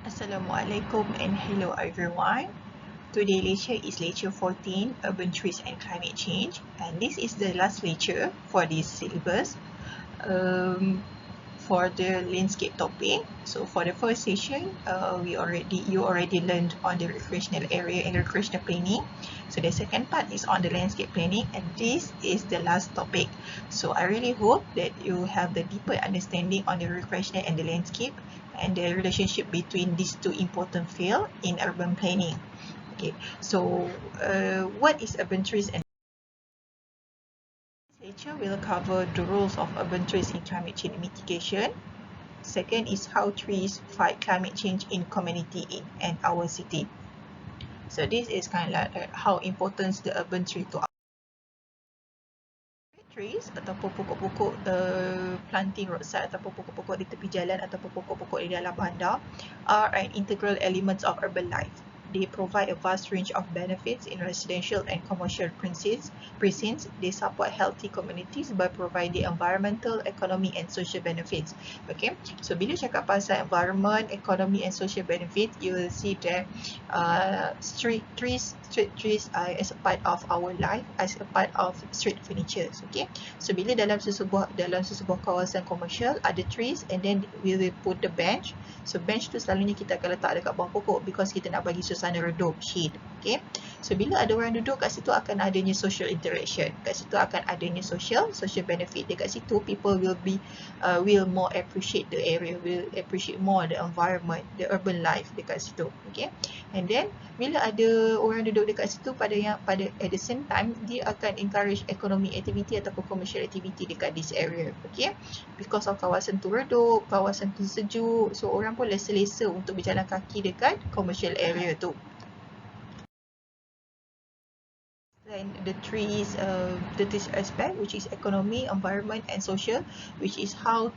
Assalamualaikum and hello everyone. Today lecture is lecture 14, Urban Trees and Climate Change, and this is the last lecture for this syllabus for the landscape topic. So for the first session, you already learned on the recreational area and recreational planning. So the second part is on the landscape planning, and this is the last topic. So I really hope that you have the deeper understanding on the recreational and the landscape and the relationship between these two important fields in urban planning. Okay, so what is urban trees and lecture will cover the roles of urban trees in climate change mitigation. Second is how trees fight climate change in community and our city. So this is kind of like how important the urban tree to our trees ataupun pokok-pokok planting roadside ataupun pokok-pokok di tepi jalan ataupun pokok-pokok di dalam bandar are an integral elements of urban life. They provide a vast range of benefits in residential and commercial precincts. They support healthy communities by providing environmental, economic and social benefits. Okay, so bila cakap pasal environment, economy and social benefit, you will see that street trees as a part of our life, as a part of street furniture. Okay, so bila dalam sesebuah kawasan komersial ada trees, and then we will put the bench. So bench tu selalunya kita akan letak dekat bawah pokok because kita nak bagi suasana redup, shade. Okay, so bila ada orang duduk kat situ akan adanya social interaction, kat situ akan adanya social benefit. Dekat situ people will more appreciate the area, will appreciate more the environment, the urban life dekat situ. Okay, and then bila ada orang duduk dekat situ pada at the same time dia akan encourage economic activity ataupun commercial activity dekat this area. Okay, because of kawasan tu redup, kawasan tu sejuk, so orang pun lesa-lesa untuk berjalan kaki dekat commercial area tu. And the trees, the aspect which is economy, environment and social, which is how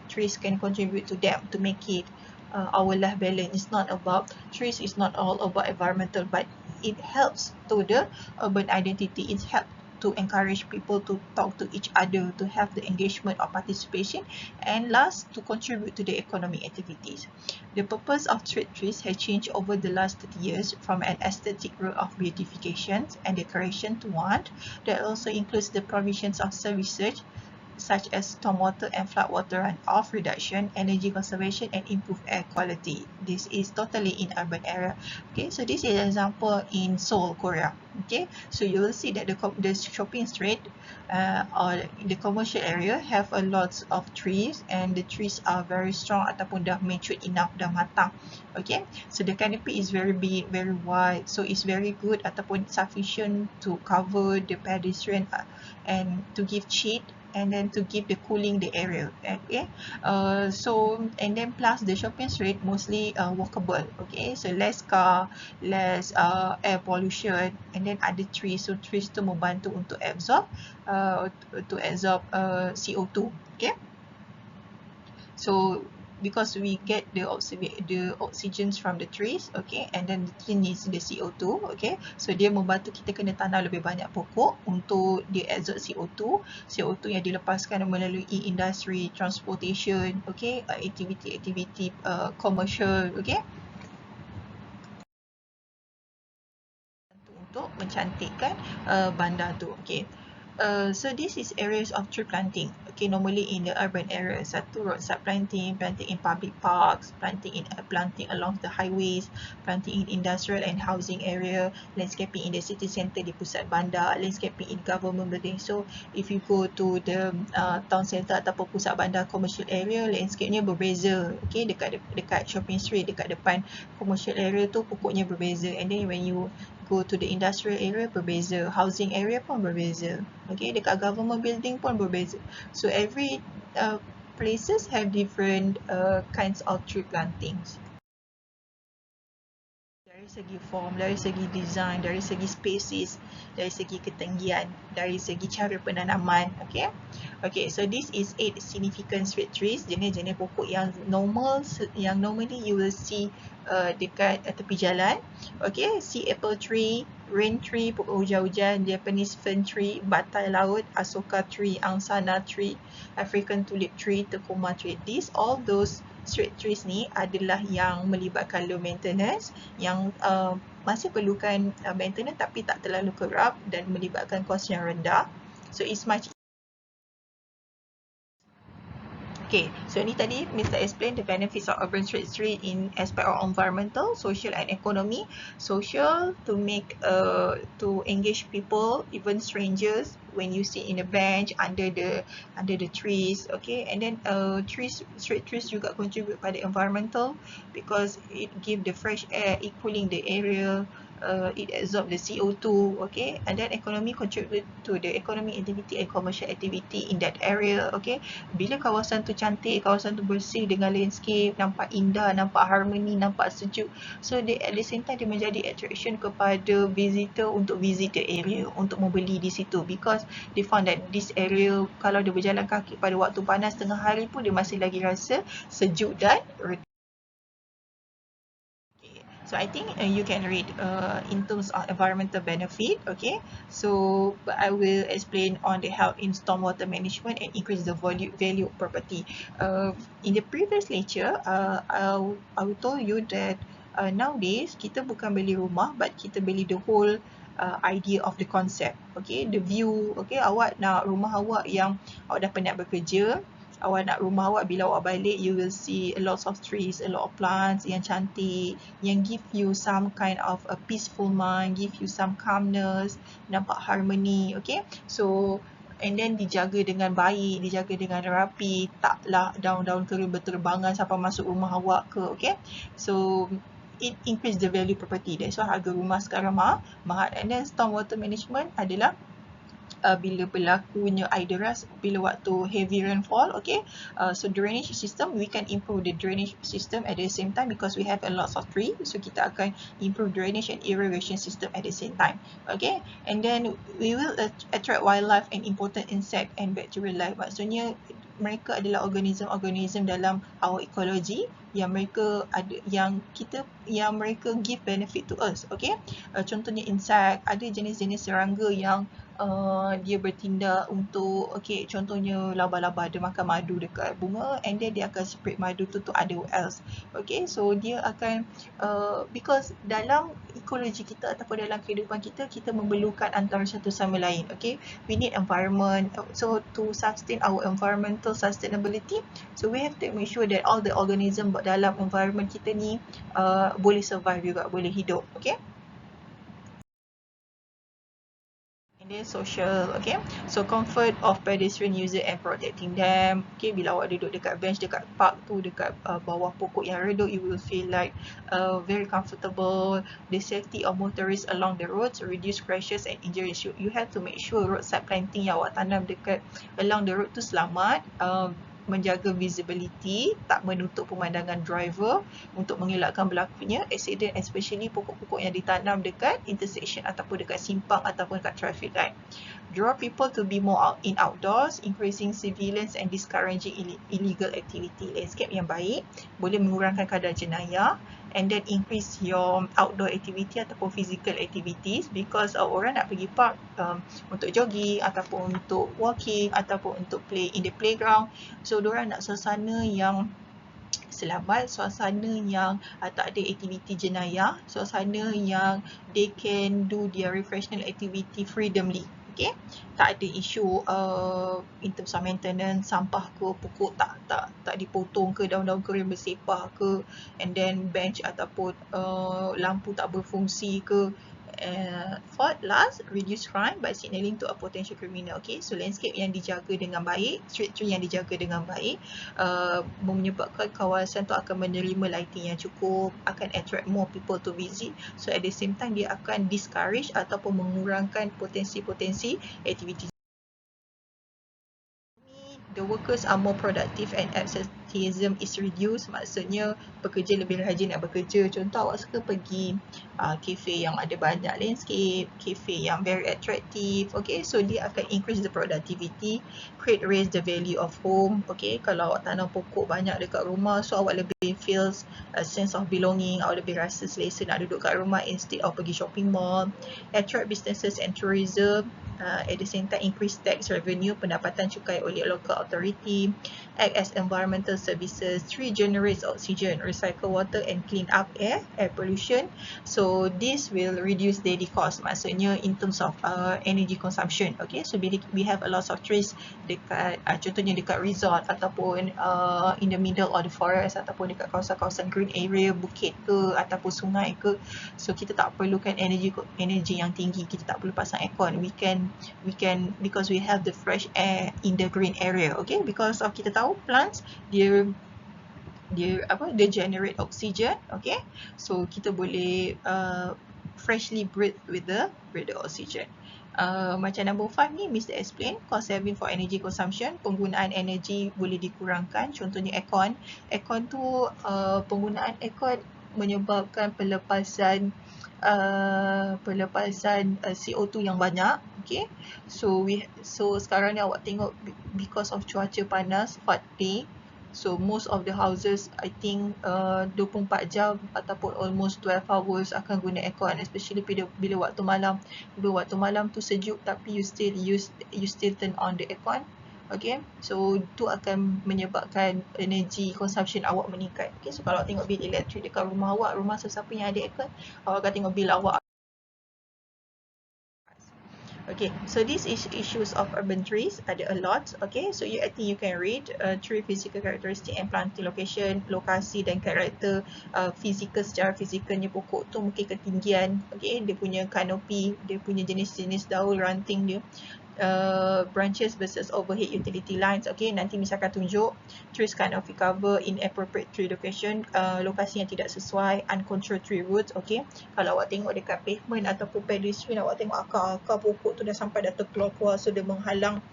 trees can contribute to them to make it our life balance. It's not about trees, is not all about environmental, but it helps to the urban identity. It helps to encourage people to talk to each other, to have the engagement or participation, and last, to contribute to the economic activities. The purpose of street trees has changed over the last 30 years from an aesthetic role of beautification and decoration to one that also includes the provisions of services such as stormwater and floodwater runoff reduction, energy conservation and improved air quality. This is totally in urban area. Okay, so this is an example in Seoul, Korea. Okay, so you will see that the shopping street or the commercial area have a lots of trees, and the trees are very strong ataupun dah matured enough, dah matang. Okay, so the canopy is very big, very wide, so it's very good ataupun sufficient to cover the pedestrian and to give shade, and then to give the cooling the area. Okay, so and then plus the shopping street mostly walkable. Okay, so less car, less air pollution, and then ada trees, so trees tu membantu untuk absorb CO2. Okay, so because we get the oxygens from the trees, okay, and then the tree needs the CO2, okay, so dia membantu kita kena tanam lebih banyak pokok untuk dia absorb CO2 yang dilepaskan melalui industry, transportation, okay, activity commercial, okay, untuk mencantikkan bandar tu. Okay, so this is areas of tree planting. Okay, normally in the urban areas, satu roadside planting in public parks, planting along the highways, planting in industrial and housing area, landscaping in the city centre di pusat bandar, landscaping in government building. So if you go to the town centre ataupun pusat bandar commercial area, landscape-nya berbeza. Okay, dekat shopping street, dekat depan commercial area tu pokoknya berbeza, and then when you go to the industrial area berbeza, housing area pun berbeza. Okay, dekat government building pun berbeza. So every places have different kinds of tree plantings. Dari segi form, dari segi design, dari segi species, dari segi ketinggian, dari segi cara penanaman. Okay, okay, so this is 8 significant street trees, jenis-jenis pokok yang normally you will see dekat tepi jalan. Okay, sea apple tree, rain tree, pokok hujan-hujan, Japanese fern tree, batai laut, asoka tree, angsana tree, African tulip tree, tecoma tree. These all those street trees ni adalah yang melibatkan low maintenance, yang masih perlukan maintenance tapi tak terlalu kerap dan melibatkan kos yang rendah. So it's much. Okay, so ni tadi Mr. explain the benefits of urban street tree in aspect of environmental, social and economy. Social, to make to engage people, even strangers, when you sit in a bench under the trees. Okay, and then street trees juga contribute pada environmental because it give the fresh air, it cooling the area. It absorb the CO2, okay, and then economy contribute to the economic activity and commercial activity in that area, okay. Bila kawasan tu cantik, kawasan tu bersih dengan landscape, nampak indah, nampak harmoni, nampak sejuk, so they, at the same time dia menjadi attraction kepada visitor untuk visit the area, untuk membeli di situ, because they found that this area kalau dia berjalan kaki pada waktu panas tengah hari pun dia masih lagi rasa sejuk dan so I think you can read in terms of environmental benefit, okay. So but I will explain on the help in stormwater management and increase the value of property. In the previous lecture, I told you that nowadays kita bukan beli rumah, but kita beli the whole idea of the concept, okay. The view, okay. Awak nak rumah awak yang awak dah penat bekerja, awak nak rumah awak bila awak balik, you will see a lot of trees, a lot of plants yang cantik, yang give you some kind of a peaceful mind, give you some calmness, nampak harmony, okay. So and then dijaga dengan baik, dijaga dengan rapi, taklah daun-daun kering berterbangan sampai masuk rumah awak ke, okay. So it increase the value property. That's why harga rumah sekarang mahal. And then stormwater management adalah bila berlakunya air deras, bila waktu heavy rainfall, okay. So drainage system, we can improve the drainage system at the same time because we have a lot of trees, so kita akan improve drainage and irrigation system at the same time, okay. And then we will attract wildlife and important insect and bacterial life. Maksudnya mereka adalah organism-organism dalam our ecology yang mereka ada, yang mereka give benefit to us, okay. Contohnya insect, ada jenis-jenis serangga yang dia bertindak untuk, okay, contohnya laba-laba dia makan madu dekat bunga and then dia akan spread madu tu to other else, okay. So dia akan because dalam ekologi kita ataupun dalam kehidupan kita, kita memerlukan antara satu sama lain, okay. We need environment, so to sustain our environmental sustainability, so we have to make sure that all the organism dalam environment kita ni boleh survive juga, boleh hidup, okay. Dia social, okay. So comfort of pedestrian user and protecting them, okay. Bila awak duduk dekat bench dekat park tu, dekat bawah pokok yang redup, you will feel like very comfortable. The safety of motorists along the roads, reduce crashes and injuries. You have to make sure roadside planting yang awak tanam dekat along the road tu selamat, menjaga visibility, tak menutup pemandangan driver untuk mengelakkan berlakunya accident, especially pokok-pokok yang ditanam dekat intersection ataupun dekat simpang ataupun dekat traffic light. Draw people to be more in outdoors, increasing surveillance and discouraging illegal activity. Landscape yang baik boleh mengurangkan kadar jenayah, and then increase your outdoor activity ataupun physical activities, because orang nak pergi park untuk jogging ataupun untuk walking ataupun untuk play in the playground. So diorang nak suasana yang selamat, suasana yang tak ada aktiviti jenayah, suasana yang they can do their recreational activity freedomly, okay. Tak ada isu in terms of maintenance, sampah ke, pokok tak dipotong ke, daun-daun kering bersepah ke, and then bench ataupun lampu tak berfungsi ke. Fourth, last, reduce crime by signaling to a potential criminal, okay. So landscape yang dijaga dengan baik, street tree yang dijaga dengan baik, menyebabkan kawasan tu akan menerima lighting yang cukup, akan attract more people to visit. So at the same time dia akan discourage ataupun mengurangkan potensi-potensi aktiviti. The workers are more productive and absenteeism is reduced. Maksudnya pekerja lebih rajin nak bekerja. Contoh, awak suka pergi cafe yang ada banyak landscape, cafe yang very attractive, okay. So dia akan increase the productivity, raise the value of home, okay. Kalau awak tanam pokok banyak dekat rumah, so awak lebih feels a sense of belonging, awak lebih rasa selesa nak duduk kat rumah instead of pergi shopping mall. Attract businesses and tourism. At the same time, increase tax revenue, pendapatan cukai oleh local authority, act as environmental services. 3 generates oxygen, recycle water and clean up air pollution. So this will reduce daily cost, maksudnya in terms of energy consumption. Okay, so bila we have a lot of trees dekat contohnya dekat resort ataupun in the middle of the forest ataupun dekat kawasan-kawasan green area, bukit ke ataupun sungai ke, so kita tak perlukan energy yang tinggi, kita tak perlu pasang aircon. We can because we have the fresh air in the green area. Okay, because of kita tahu plants dia generate oxygen. Okay, so kita boleh freshly breathe with the oxygen. Macam number 5 ni Mr. explain, cost saving for energy consumption, penggunaan energi boleh dikurangkan. Contohnya aircon tu penggunaan aircon menyebabkan pelepasan CO2 yang banyak. Okay, so sekarang ni awak tengok because of cuaca panas, hot day, so most of the houses I think 24 jam ataupun almost 12 hours akan guna aircon, especially bila waktu malam. Bila waktu malam tu sejuk tapi you still turn on the aircon. Okay, so tu akan menyebabkan energy consumption awak meningkat. Okay, so kalau tengok bil elektrik dekat rumah awak, rumah sesiapa yang ada aircon, awak akan tengok bil awak. Okay, so this is issues of urban trees. Ada a lot. Okay, so I think you can read tree physical characteristic and planting location, lokasi dan karakter fizikal, secara fizikalnya pokok tu mungkin ketinggian, okay, dia punya canopy, dia punya jenis-jenis daun, ranting dia, branches versus overhead utility lines. Okay, nanti misalkan tunjuk trees canopy cover, inappropriate tree location, lokasi yang tidak sesuai, uncontrolled tree roots. Okay, kalau awak tengok dekat pavement ataupun pedestrian, awak tengok akar-akar pokok tu dah sampai dah terkeluar-keluar, so dia menghalang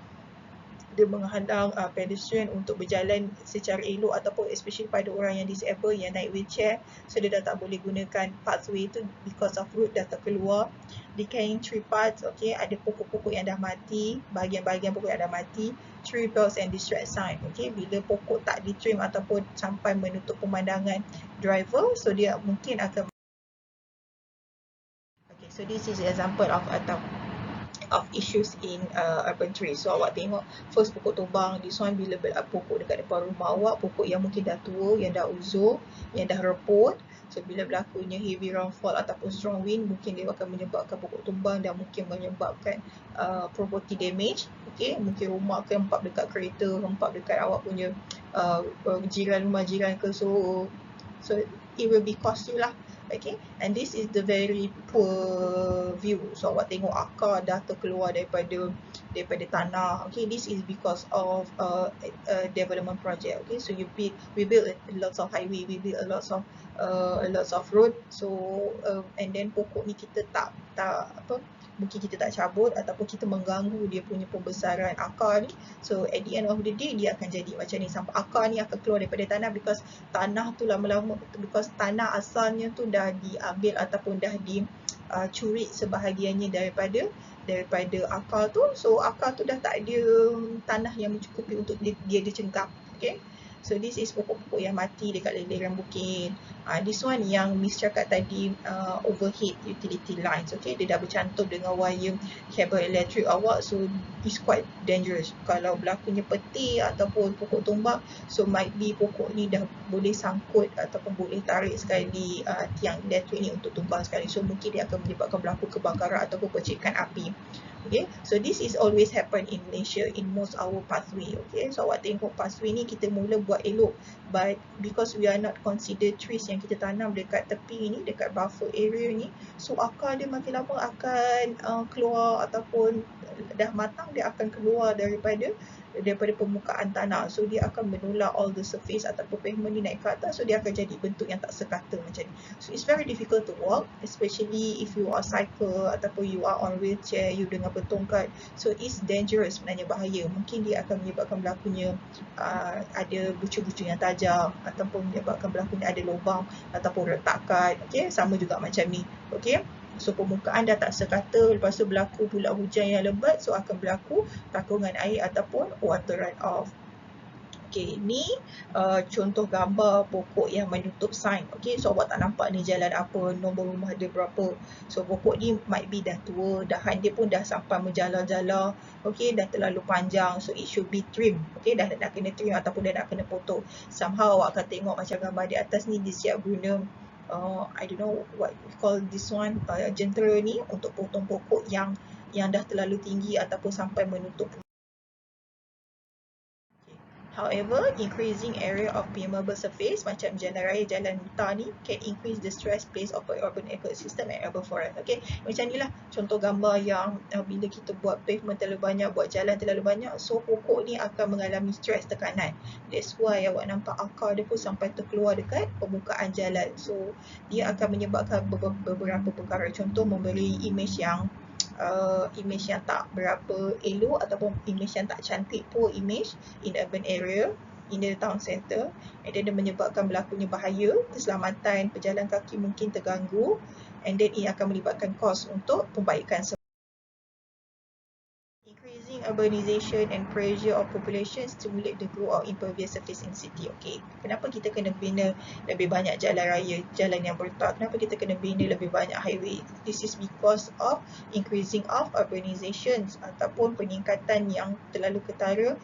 pedestrian untuk berjalan secara elok, ataupun especially pada orang yang disable, yang naik wheelchair, so dia dah tak boleh gunakan pathway tu because of root dah terkeluar. Decaying tree parts, okay, ada pokok-pokok yang dah mati, bahagian-bahagian pokok yang dah mati. Tree bells and distress sign, okay, bila pokok tak ditrim ataupun sampai menutup pemandangan driver, so dia mungkin akan. Okay, so this is an example of issues in urban trees. So awak tengok first pokok tumbang, this one bila pokok dekat depan rumah awak, pokok yang mungkin dah tua, yang dah uzur, yang dah repot. So bila berlakunya heavy rainfall ataupun strong wind, mungkin dia akan menyebabkan pokok tumbang dan mungkin menyebabkan property damage. Okay, mungkin rumah ke hempap dekat kereta, hempap dekat awak punya rumah jiran ke, so it will be cost you lah. Okay, and this is the very poor view. So awak tengok akar dah terkeluar daripada tanah. Okay, this is because of development project. Okay, so we build lots of highway, we build lots of road. So and then pokok ni kita tak mungkin kita tak cabut ataupun kita mengganggu dia punya pembesaran akar ni. So at the end of the day dia akan jadi macam ni, sampai akar ni akan keluar daripada tanah, because tanah tu lama-lama, because tanah asalnya tu dah diambil ataupun dah dicuri sebahagiannya daripada akar tu. So akar tu dah tak ada tanah yang mencukupi untuk dia dicengkap. Okay, so this is pokok-pokok yang mati dekat lereng bukit. This one yang Miss cakap tadi, overhead utility lines. Okay, dia dah bercantum dengan wire kabel elektrik awak, so it's quite dangerous. Kalau berlakunya petir ataupun pokok tumbang, so might be pokok ni dah boleh sangkut ataupun boleh tarik sekali tiang elektrik ni untuk tumbang sekali. So mungkin dia akan menyebabkan berlaku kebakaran ataupun percikan api. Okay, so this is always happen in Malaysia in most our pathway. Okay, so awak tengok pathway ni kita mula buat elok, but because we are not consider trees yang kita tanam dekat tepi ni, dekat buffer area ni, so akar dia makin lama akan keluar ataupun dah matang, dia akan keluar daripada permukaan tanah. So dia akan menolak all the surface ataupun pavement ni naik ke atas, so dia akan jadi bentuk yang tak sekata macam ni. So it's very difficult to walk, especially if you are cycle ataupun you are on wheelchair, you dengan bertongkat. So it's dangerous, sebenarnya bahaya. Mungkin dia akan menyebabkan berlakunya ada bucu-bucu yang tajam, ataupun menyebabkan berlakunya ada lubang ataupun retakan. Okay, sama juga macam ni. Okay, so permukaan dah tak sekata, lepas tu berlaku pula hujan yang lebat, so akan berlaku takungan air ataupun water run off. Okey, ni contoh gambar pokok yang menutup sign. Okey, so awak tak nampak ni jalan apa, nombor rumah dia berapa. So pokok ni might be dah tua, dahan dia pun dah sampai menjala-jala. Okey, dah terlalu panjang, so it should be trim. Okey, dah nak kena trim ataupun dah nak kena potong. Somehow awak akan tengok macam gambar di atas ni dia siap guna I don't know what we call this one, jentera ni untuk potong pokok yang dah terlalu tinggi ataupun sampai menutup. However, increasing area of permeable surface macam jalan raya, jalan hutan ni can increase the stress placed of urban ecosystem and urban forest. Okay, macam ni lah contoh gambar yang bila kita buat pavement terlalu banyak, buat jalan terlalu banyak, so pokok ni akan mengalami stress, tekanan. That's why awak nampak akar dia pun sampai terkeluar dekat permukaan jalan. So, dia akan menyebabkan beberapa perkara. Contoh, memberi image yang tak berapa elok ataupun image yang tak cantik, poor image in urban area, in the town centre, and then dia menyebabkan berlakunya bahaya, keselamatan pejalan kaki mungkin terganggu, and then ia akan melibatkan kos untuk pembaikan. Increasing urbanization and pressure of population stimulate the growth of impervious surface in city. Okay, kenapa kita kena bina lebih banyak jalan raya, jalan yang bertar? Kenapa kita kena bina lebih banyak highway? This is because of increasing of urbanization ataupun peningkatan yang terlalu ketara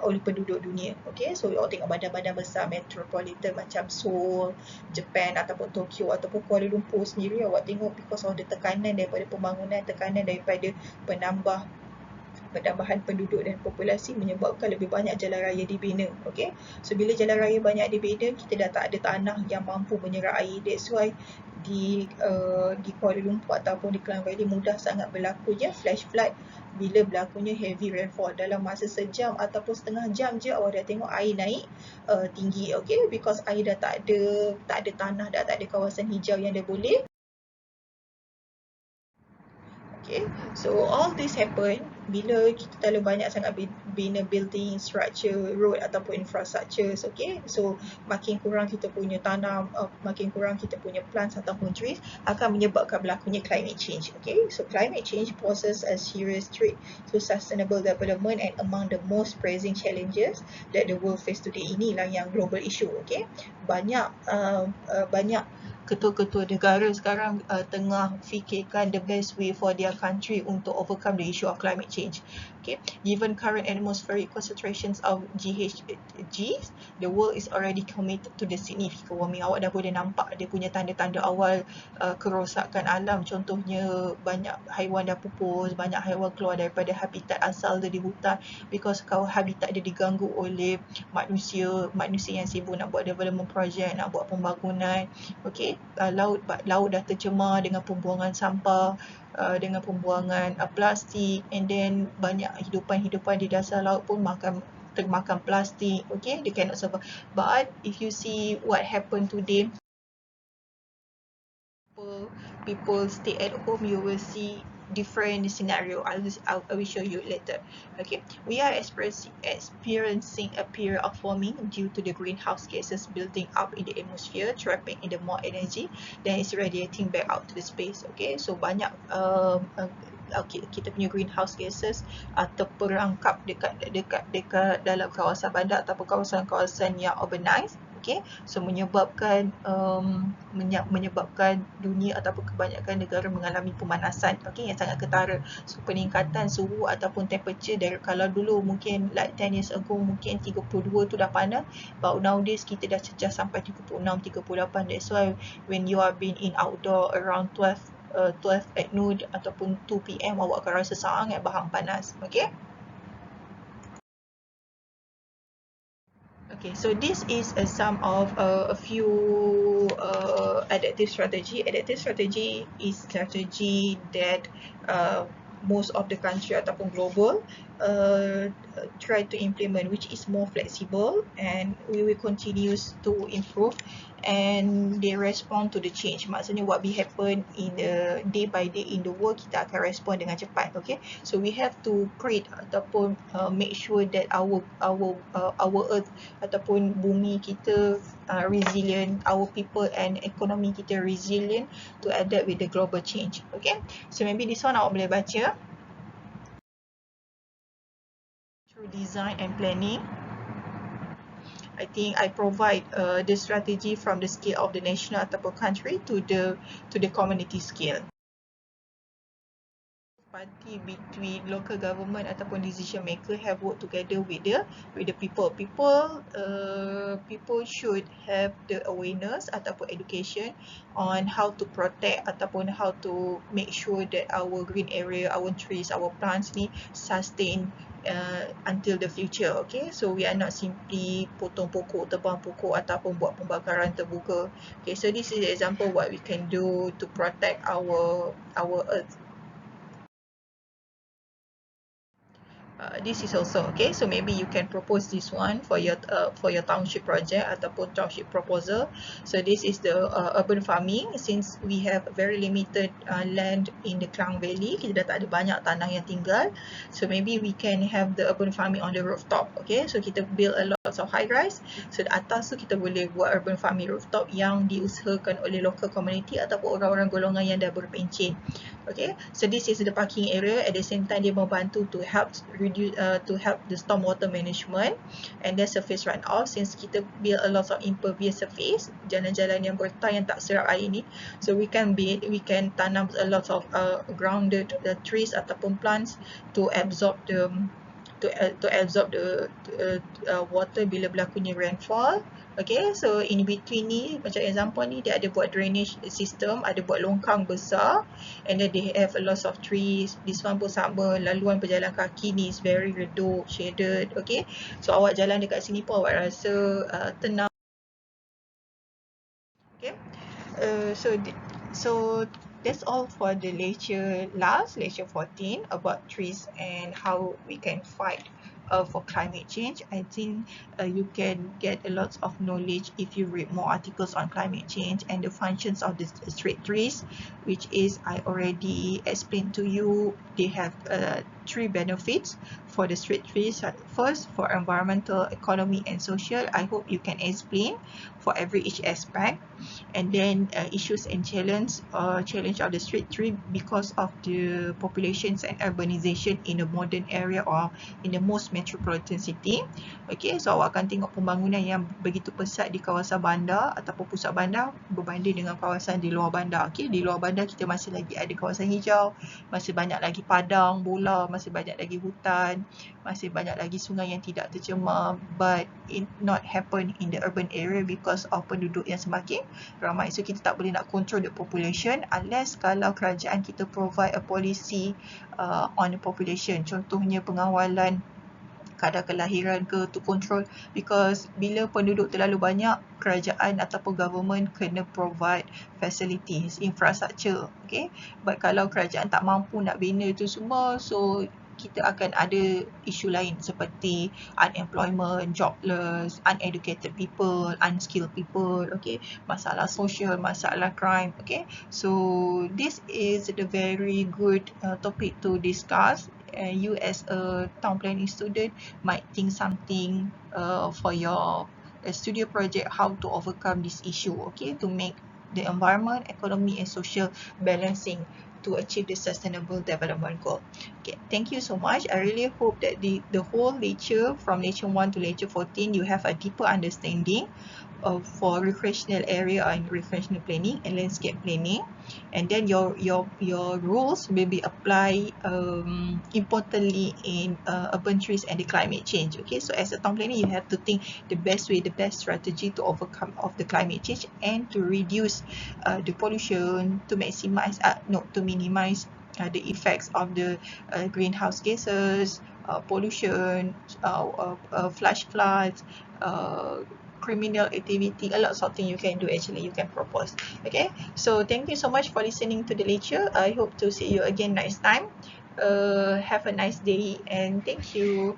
oleh penduduk dunia. Okay, so awak tengok badan-badan besar metropolitan macam Seoul, Japan ataupun Tokyo ataupun Kuala Lumpur sendiri, awak tengok because of the tekanan daripada pembangunan, tekanan daripada penambahan penduduk dan populasi menyebabkan lebih banyak jalan raya dibina. Okay, so bila jalan raya banyak dibina, kita dah tak ada tanah yang mampu menyerap air. That's why di Kuala Lumpur ataupun di Klang Valley mudah sangat berlakunya flash flood bila berlakunya heavy rainfall. Dalam masa sejam ataupun setengah jam je awak dah tengok air naik tinggi. Okay, because air dah tak ada tanah, dah tak ada kawasan hijau yang dia boleh. Okay, so all this happen bila kita terlalu banyak sangat bina building, structure, road ataupun infrastructures. Okay, so makin kurang kita punya tanam, makin kurang kita punya plants ataupun trees, akan menyebabkan berlakunya climate change. Okay, so climate change poses a serious threat to sustainable development and among the most pressing challenges that the world face today. Inilah yang global issue. Okay, banyak ketua-ketua negara sekarang tengah fikirkan the best way for their country untuk overcome the issue of climate change. Okay, given current atmospheric concentrations of GHGs, the world is already committed to the significant warming. Awak dah boleh nampak dia punya tanda-tanda awal kerosakan alam. Contohnya banyak haiwan dah pupus, banyak haiwan keluar daripada habitat asal dia di hutan because kalau habitat dia diganggu oleh manusia yang sibuk nak buat development project, nak buat pembangunan. Okay, laut dah tercemar dengan pembuangan sampah, dengan pembuangan plastik, and then banyak hidupan di dasar laut pun termakan plastik. Okay, they cannot survive. But if you see what happened today, people stay at home, you will see different scenario. I will show you later. Okay, we are experiencing a period of warming due to the greenhouse gases building up in the atmosphere, trapping in the more energy, then it's radiating back out to the space. Okay, so banyak kita punya greenhouse gases terperangkap dekat dalam kawasan bandar ataupun kawasan-kawasan yang urbanized. Okay, so menyebabkan dunia ataupun kebanyakan negara mengalami pemanasan, okay, yang sangat ketara. So peningkatan suhu ataupun temperature dari kalau dulu mungkin like 10 years ago mungkin 32 tu dah panas, but nowadays kita dah cecah sampai 36, 38. That's why when you are being in outdoor around 12 at noon ataupun 2 PM, awak akan rasa sangat bahang panas. Okay. Okay, so this is some of a few adaptive strategy. Adaptive strategy is strategy that most of the country ataupun global try to implement, which is more flexible, and we will continue to improve, and they respond to the change. Maksudnya what will happen in the day by day in the world, kita akan respond dengan cepat. Okay, so we have to create ataupun make sure that our earth ataupun bumi kita resilient, our people and economy kita resilient to adapt with the global change. Okay, so maybe this one awak boleh baca. Through design and planning, I think I provide the strategy from the scale of the national ataupun country to the community scale. Party between local government ataupun decision maker have worked together with the people. People should have the awareness ataupun education on how to protect ataupun how to make sure that our green area, our trees, our plants ni sustain until the future. Okay, so we are not simply potong pokok, tebang pokok ataupun buat pembakaran terbuka. Okay, so this is an example what we can do to protect our earth. This is also okay, so maybe you can propose this one for your township project ataupun township proposal. So this is the urban farming. Since we have very limited land in the Klang Valley, kita dah tak ada banyak tanah yang tinggal, so maybe we can have the urban farming on the rooftop. Okay, so kita build a lot of high rise, so di atas tu kita boleh buat urban farming rooftop yang diusahakan oleh local community ataupun orang-orang golongan yang dah berpencen. Okay, so this is the parking area. At the same time, dia membantu to help reduce to help the stormwater management and then surface runoff. Since kita build a lot of impervious surface, jalan-jalan yang bertar yang tak serap air ni, so we can tanam a lot of grounded trees ataupun plants to absorb the water bila berlakunya rainfall. Okay, so in between ni, macam example ni, dia ada buat drainage system, ada buat longkang besar, and then they have a lot of trees. This one pun sama, laluan berjalan kaki ni is very redup, shaded. Okay, so awak jalan dekat sini pun awak rasa tenang. Okay, so that's all for the lecture 14 about trees and how we can fight for climate change. I think you can get a lot of knowledge if you read more articles on climate change and the functions of the straight trees, which is I already explained to you. They have three benefits for the straight trees. First, for environmental, economy and social. I hope you can explain for each aspect. And then issues and challenge of the straight tree because of the populations and urbanization in a modern area or in the most metropolitan city. Okay, so awak akan tengok pembangunan yang begitu pesat di kawasan bandar ataupun pusat bandar berbanding dengan kawasan di luar bandar. Okay, di luar bandar kita masih lagi ada kawasan hijau, masih banyak lagi padang, bola, masih banyak lagi hutan, masih banyak lagi sungai yang tidak tercemar, but it not happen in the urban area because of penduduk yang semakin ramai. So kita tak boleh nak control the population unless kalau kerajaan kita provide a policy on the population. Contohnya pengawalan kadar kelahiran ke to control, because bila penduduk terlalu banyak, kerajaan ataupun government kena provide facilities, infrastructure. Okay, but kalau kerajaan tak mampu nak bina itu semua, so kita akan ada isu lain seperti unemployment, jobless, uneducated people, unskilled people, okay, masalah social, masalah crime. Okay, so this is the very good topic to discuss. You as a town planning student might think something for your studio project, how to overcome this issue, okay, to make the environment, economy and social balancing to achieve the sustainable development goal. Okay, thank you so much. I really hope that the whole lecture from lecture 1 to lecture 14 you have a deeper understanding for recreational area and recreational planning and landscape planning, and then your rules will be applied importantly in urban trees and the climate change. Okay, so as a town planner you have to think the best way, the best strategy to overcome of the climate change and to reduce the pollution, to minimize the effects of the greenhouse gases, pollution, flash floods, criminal activity, a lot of things you can do actually, you can propose. Okay, so thank you so much for listening to the lecture. I hope to see you again next time. Have a nice day and thank you.